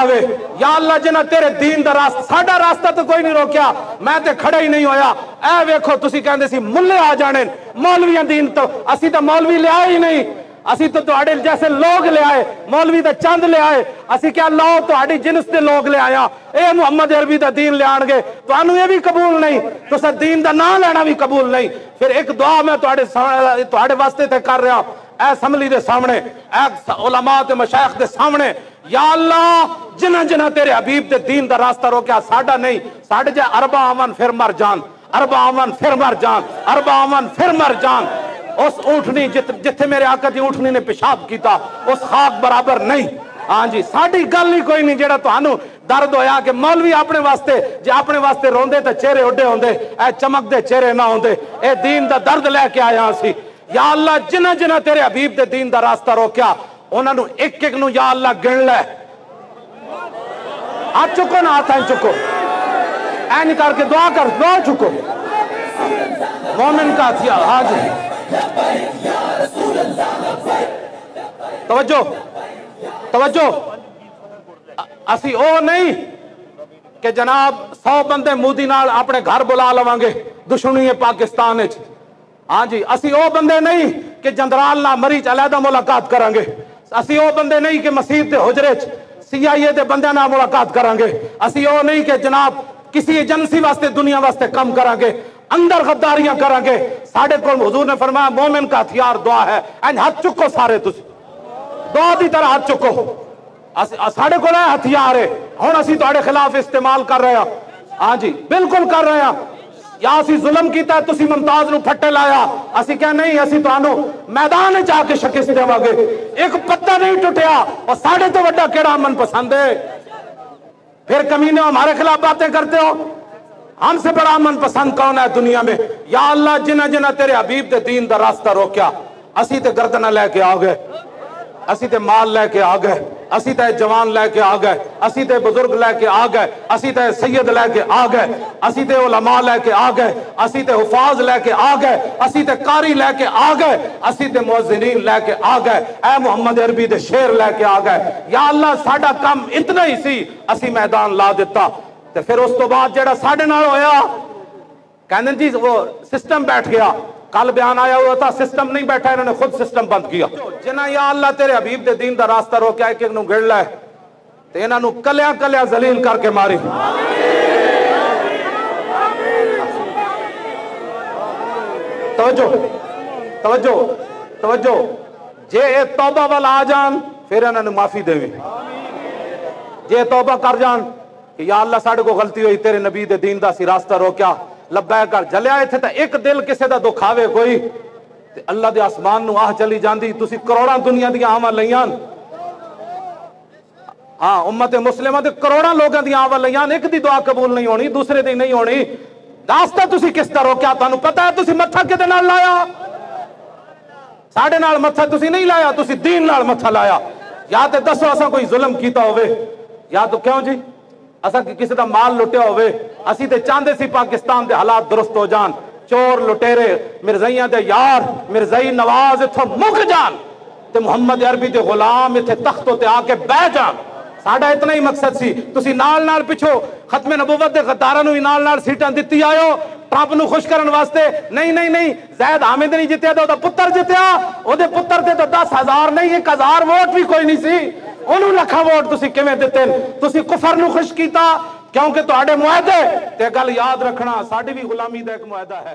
آوے یا اللہ جنہ تیرے دین دا راستہ ساڈا راستہ تو کوئی نہیں روکیا میں تے کھڑا ہی نہیں ہویا اے ویکھو تسی کہندے سی ملے آ جانے مولویاں دین تو اسی تو مولوی لے آئے ہی نہیں اسی تو تہاڈے جیسے لوگ لے آئے مولوی دا چند لے آئے اسی کیا لاؤ تہاڈی جنس دے لوگ لے آیا اے محمد عربی دا دین لے آن گے تانوں یہ بھی قبول نہیں تو سا دین دا نام لینا بھی قبول نہیں پھر ایک دعا میں تہاڈے واسطے تے کر رہا اے اسمبلی دے سامنے اے علماء تے مشائخ دے سامنے یا اللہ جنہ جنہ تیرے حبیب دے دین دا راستہ روکیا ساڈا نہیں ساڈے جے اربا آمن پھر مر جان اربا آمن پھر مر جان اربا آمن پھر مر جان اس اونٹنی جتھے میرے آقا دی اونٹنی نے پیشاب کیتا اس خاک برابر نہیں ہاں جی ساڈی گل ہی کوئی نہیں جیڑا تانوں درد ہویا کہ مولوی اپنے واسطے جے اپنے واسطے روندے تے چہرے اڈے ہوندے اے چمک دے چہرے نہ ہوندے اے دین دا درد لے کے آیا سی یا اللہ جنہ جنہ تیرے حبیب دے دین دا راستہ روکیا انہاں نو ایک ایک نو یا اللہ گن لے ہاتھ چکو نا ہاتھ این چکو این کر کے دعا کر دعا چکو مومن کا ہتھیار ہاں جی توجہ توجہ اسی او نہیں کہ جناب 100 بندے مودی نال اپنے گھر بلا لواں گے دشمنی پاکستان وچ ہاں جی اسی او بندے نہیں کہ جندرال نہ مریچ علیحدہ ملاقات کریں گے اسی او بندے نہیں کہ مسجد دے حجرے چ سی آئی اے دے بندیاں نال ملاقات کریں گے اسی او نہیں کہ جناب کسی ایجنسی واسطے دنیا واسطے کم کریں گے اندر غداریاں کریں گے ساڈے کول حضور نے فرمایا مومن کا ہتھیار دعا ہے این ہاتھ چکو سارے تسی دعا دی طرح ہاتھ چکو ساڈے کول ہتھیار ہے ہن اسی تہاڈے خلاف استعمال کر رہے ہیں ہاں جی بالکل کر رہے ہیں یا اسی ظلم کیتا ہے تسی ممتاز نو پھٹے لایا اسی کہہ نہیں اسی تانوں میدان وچ آ کے شکست دیواں گے ایک پتا نہیں ٹوٹیا اور ساڈے تو بڑا کیڑا امن پسند ہے پھر کمینے ہمارے خلاف باتیں کرتے ہو ہم سے بڑا امن پسند کون ہے دنیا میں یا اللہ جنہ جنہ تیرے حبیب دے دین دا راستہ روکیا اسی تے گردنہ لے کے آ گئے اسی تے مال لے کے آ گئے اسی تے جوان لے کے آ گئے اسی تے بزرگ لے کے آ گئے اسی تے سید لے کے آ گئے اسی تے علماء لے کے آ گئے اسی تے حفاظ لے کے آ گئے اسی تے قاری لے کے آ گئے اسی تے مؤذنین لے کے آ گئے اے محمد عربی دے شیر لے کے آ گئے یا اللہ ساڈا کم اتنا ہی سی اسی میدان لا دیتا تے پھر اس تو بعد جڑا ساڈے نال ہویا کہندے جی وہ سسٹم بیٹھ گیا کل بیان آیا ہوا تھا سسٹم نہیں بیٹھا انہوں نے خود سسٹم بند کیا جنہ یا اللہ تیرے حبیب دے دین دا راستہ روکیا ایک ایک نو گڑ لے تے انہاں نو کلیاں کلیاں ذلیل کر کے ماری توجہ توجہ توجہ جے اے توبہ والا آ جان پھر انہاں نو معافی دیویں جے توبہ کر جان کہ یا اللہ ساڈے کو غلطی ہوئی تیرے نبی دے دین دا سی راستہ روکیا لبیک کر جلیا ایتھے تے ایک دل کسے دا دکھاوے کوئی تے اللہ دے آسمان نو آہ چلی جاندی تسی کروڑاں دنیا دیاں آواں لیاں ہاں امت مسلمہ دے کروڑاں لوگاں دیاں آواں لیاں ایک دی دعا قبول نہیں ہونی دوسرے دی نہیں ہونی راستہ تسی کس طرح روکیا تانوں پتہ ہے تسی متھا کدے نال لایا ساڈے نال متھا تسی نہیں لایا تسی دین نال متھا لایا یا تے دسو اساں کوئی ظلم کیتا ہوئے یا تو کیوں جی اساں کسی دا مال لٹیا ہوئے اسی تے چاندے سی پاکستان دے حالات درست ہو جان چور لٹیرے مرزائیاں دے یار مرزائی نواز اتھوں مک جان تے محمد عربی دے غلام اتھے تختوں تے آ کے بہ جان ساڈا اتنا ہی مقصد سی تسی نال نال پچھو ختم نبوت دے غداراں نو نال نال سیٹاں دتی آئے ہو ٹرمپ نو خوش کرن واسطے نہیں نہیں نہیں زید حامد نہیں جتیا تو دا پتر جتیا او دے پتر تے تو 10,000 نہیں 1,000 ووٹ بھی کوئی نہیں سی انہوں لکھا ووٹ تسی کیویں دتے تسی کفر نو خوش کیتا کیونکہ تہاڈے معاہدے تے گل یاد رکھنا ساڈی بھی غلامی دا ایک معاہدہ ہے